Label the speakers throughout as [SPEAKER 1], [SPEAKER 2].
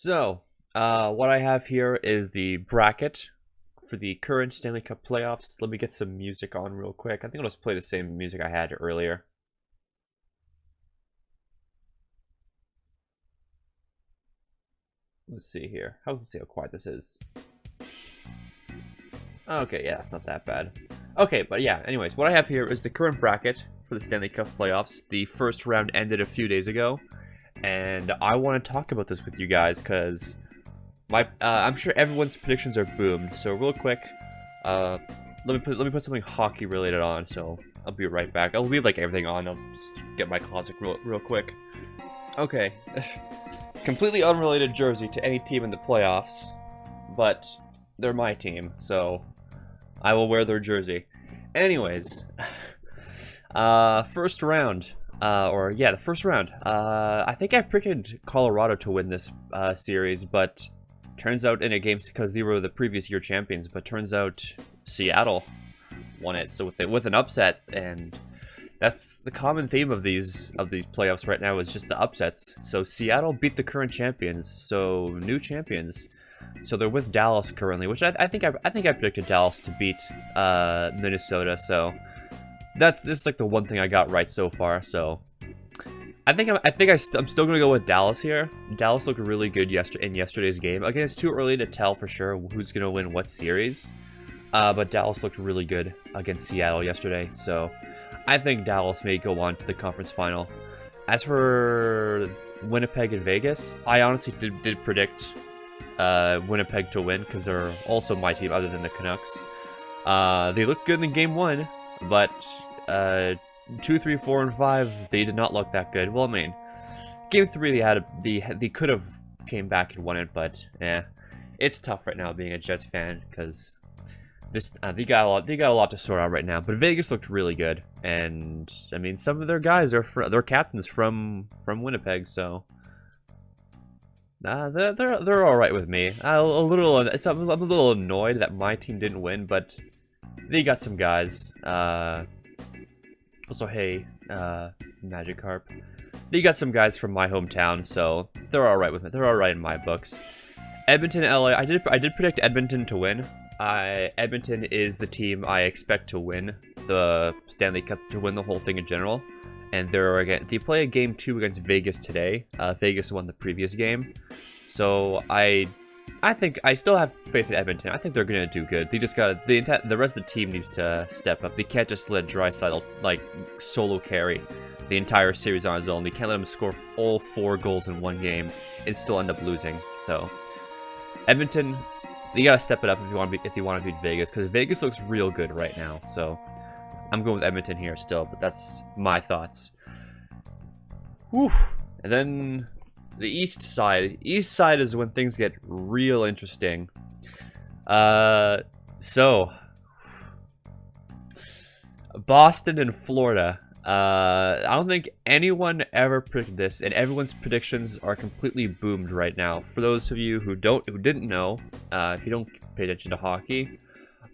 [SPEAKER 1] So, what I have here is the bracket for the current Stanley Cup playoffs. Let me get some music on real quick. I think I'll just play the same music I had earlier. Let's see here. Let's see how quiet this is. Okay, yeah, that's not that bad. Okay, but yeah, anyways, what I have here is the current bracket for the Stanley Cup playoffs. The first round ended a few days ago, and I want to talk about this with you guys because I'm sure everyone's predictions are boomed. So real quick, let me put something hockey related on. So I'll be right back. I'll leave like everything on. I'll just get my closet real quick. Okay, completely unrelated jersey to any team in the playoffs, but they're my team, so I will wear their jersey. Anyways, first round. The first round. I think I predicted Colorado to win this series, but turns out in a game because they were the previous year champions. But turns out Seattle won it, so with an upset, and that's the common theme of these playoffs right now is just the upsets. So Seattle beat the current champions, so new champions. So they're with Dallas currently, which I think I predicted Dallas to beat Minnesota. So this is like the one thing I got right so far. So I'm still gonna go with Dallas here. Dallas looked really good in yesterday's game. Again, it's too early to tell for sure who's gonna win what series, but Dallas looked really good against Seattle yesterday. So I think Dallas may go on to the conference final. As for Winnipeg and Vegas, I honestly did predict Winnipeg to win because they're also my team other than the Canucks. They looked good in game 1, but 2, 3, 4, and 5 they did not look that good. Well, I mean, game 3 they could have came back and won it, but yeah, it's tough right now being a Jets fan because they got a lot to sort out right now. But Vegas looked really good, and I mean some of their guys are their captains from Winnipeg, so. They're all right with me. I'm a little annoyed that my team didn't win, but they got some guys. Also, hey, Magikarp. They got some guys from my hometown, so they're all right with me. They're all right in my books. Edmonton, LA. I did predict Edmonton to win. Edmonton is the team I expect to win the Stanley Cup, to win the whole thing in general. And they play a game 2 against Vegas today. Vegas won the previous game, so I think I still have faith in Edmonton. I think they're gonna do good. They just got the rest of the team needs to step up. They can't just let Draisaitl like solo carry the entire series on his own. They can't let him score all 4 goals in one game and still end up losing. So Edmonton, you gotta step it up if you want to beat Vegas, because Vegas looks real good right now. So I'm going with Edmonton here still, but that's my thoughts. Whew. And then the East side. East side is when things get real interesting. So Boston and Florida. I don't think anyone ever predicted this, and everyone's predictions are completely boomed right now. For those of you who didn't know, if you don't pay attention to hockey,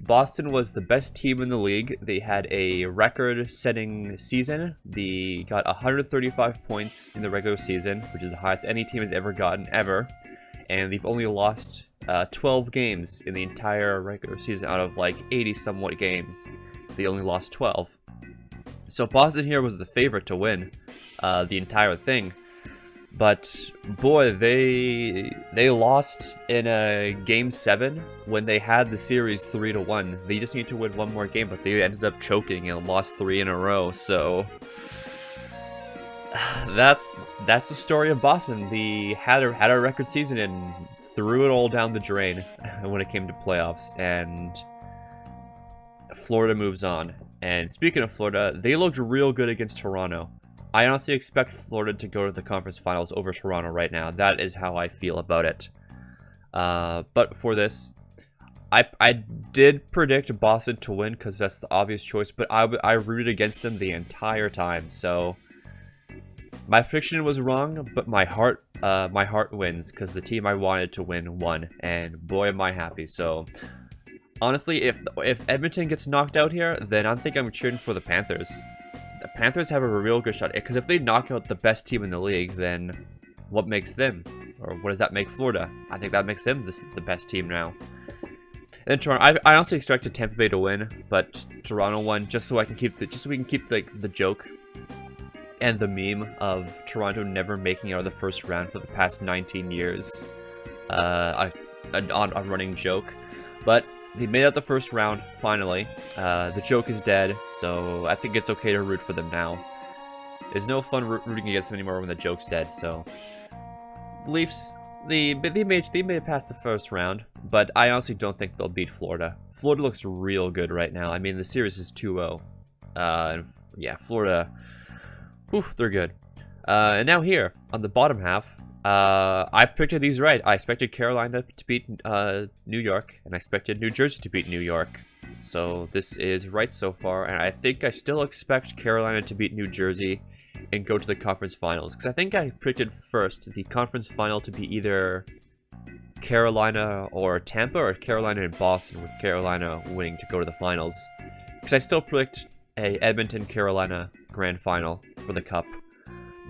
[SPEAKER 1] Boston was the best team in the league. They had a record-setting season. They got 135 points in the regular season, which is the highest any team has ever gotten, ever. And they've only lost 12 games in the entire regular season out of like 80-somewhat games. They only lost 12. So Boston here was the favorite to win the entire thing. But boy, they lost in a game 7 when they had the series 3-1. They just need to win one more game, but they ended up choking and lost 3 in a row. So that's the story of Boston. They had a record season and threw it all down the drain when it came to playoffs. And Florida moves on. And speaking of Florida, they looked real good against Toronto. I honestly expect Florida to go to the conference finals over Toronto right now. That is how I feel about it. But for this, I did predict Boston to win because that's the obvious choice, but I rooted against them the entire time. So my prediction was wrong, but my heart wins because the team I wanted to win won, and boy am I happy. So honestly, if Edmonton gets knocked out here, then I think I'm cheering for the Panthers. The Panthers have a real good shot, because if they knock out the best team in the league, then what makes them? Or what does that make Florida? I think that makes them the best team now. And then Toronto, I honestly expected Tampa Bay to win, but Toronto won just so we can keep the joke and the meme of Toronto never making out of the first round for the past 19 years. A running joke, but they made out the first round finally. The joke is dead, so I think it's okay to root for them now. There's no fun rooting against them anymore when the joke's dead. So the Leafs, they made it past the first round, but I honestly don't think they'll beat Florida. Florida looks real good right now. I mean, the series is 2-0. And yeah, Florida, whew, they're good. And now here on the bottom half. I predicted these right. I expected Carolina to beat New York, and I expected New Jersey to beat New York. So this is right so far, and I think I still expect Carolina to beat New Jersey and go to the conference finals. Because I think I predicted first the conference final to be either Carolina or Tampa, or Carolina and Boston, with Carolina winning to go to the finals. Because I still predict a Edmonton-Carolina grand final for the Cup.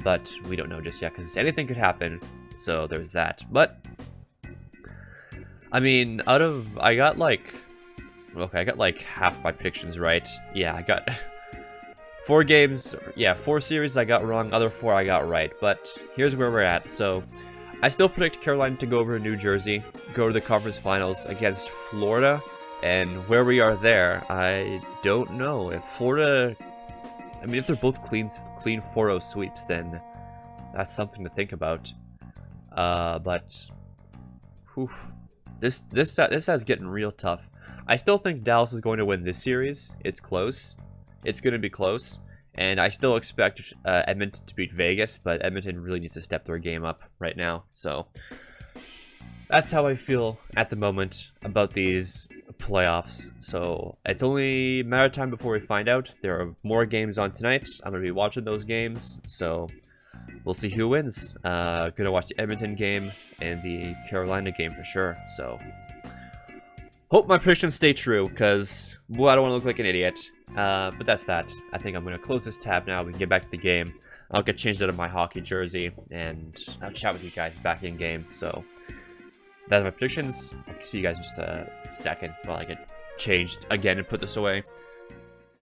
[SPEAKER 1] But we don't know just yet, because anything could happen, so there's that. But, I mean, I got like half my predictions right. Yeah, I got 4 games, yeah, 4 series I got wrong, other 4 I got right. But here's where we're at. So, I still predict Carolina to go over to New Jersey, go to the conference finals against Florida, and where we are there, I don't know. If Florida... I mean, if they're both clean 4-0 sweeps, then that's something to think about. But whew, this is getting real tough. I still think Dallas is going to win this series. It's close. It's going to be close, and I still expect Edmonton to beat Vegas, but Edmonton really needs to step their game up right now. So that's how I feel at the moment about these playoffs. So it's only a matter of time before we find out. There are more games on tonight. I'm going to be watching those games, so we'll see who wins. Gonna watch the Edmonton game and the Carolina game for sure. So hope my predictions stay true, because well, I don't want to look like an idiot. But that's that. I think I'm going to close this tab now. We can get back to the game. I'll get changed out of my hockey jersey, and I'll chat with you guys back in game. So that's my predictions. I'll see you guys in just a second while I get changed again and put this away.